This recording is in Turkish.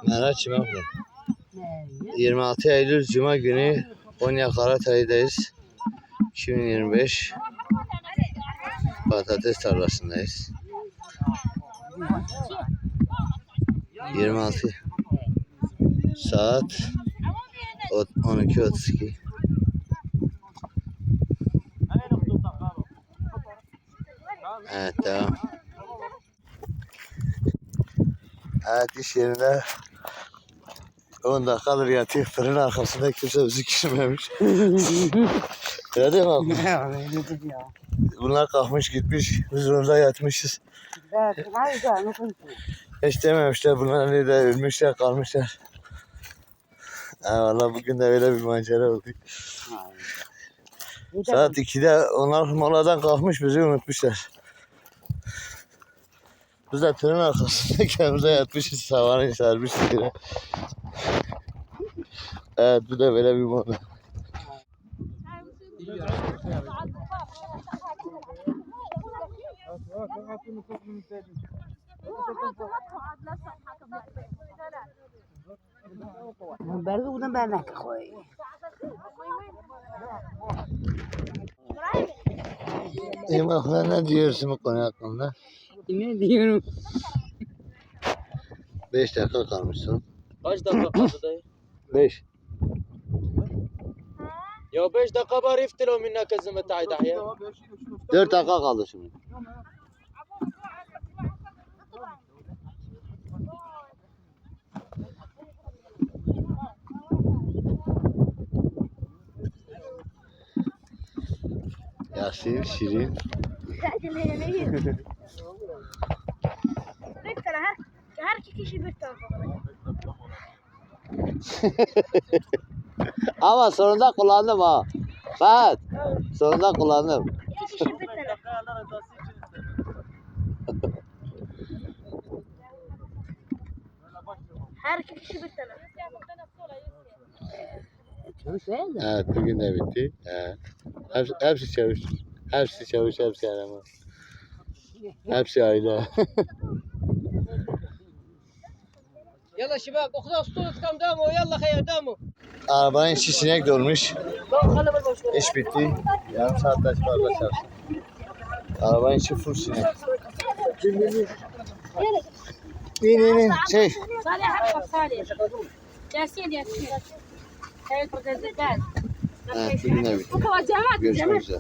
Merhaba Çimaklı. 26 Eylül Cuma günü Konya Karatay'dayız. 2025 patates tarlasındayız. 26 saat 12:32. Evet, devam. Evet, iş yerinde 10 dakikadır yatıyor. Fırın arkasında kimse bizi girmemiş. Öyle değil mi abi? Bunlar kalkmış gitmiş. Biz orada yatmışız. Hiç dememişler. Bunlar nerede ölmüşler kalmışlar. Valla bugün de öyle bir manzara oldu. Saat 2'de onlar moladan kalkmış, bizi unutmuşlar. Biz de tırın arkasında kendimize yatmışız, savanı sermişiz yine. Evet, bu da böyle bir mola. برضه بودم برنك خوي İmaklar ne diyorsun bu konu hakkında? Ne diyorum? 5 dakika kalmış son. Kaç dakika kaldı dayı? 5. Ya 5 dakika bari iftilo minna kızımı taydah ya. 4 dakika kaldı şimdi. Yasin, Şirin. her iki kişi bir tarafa. Ama sonunda kullandım ha. Fahad. Sonunda kullandım. İki kişi bir tarafa. Her iki kişi bir tarafa. Evet, bugün de bitti. Hepsi çavuş. Hepsi çavuş, hepsi eleman. Hepsi aile. Yalla şibab, ukhda ustulut kam damu, yalla khayr damu. Arabanın içi sinek dolmuş. İş bitti. Yarım saatte fazla çalıştım. Arabanın içi full sinek. İn. Şey. Evet, bugün de bitti. Görüşmek üzere.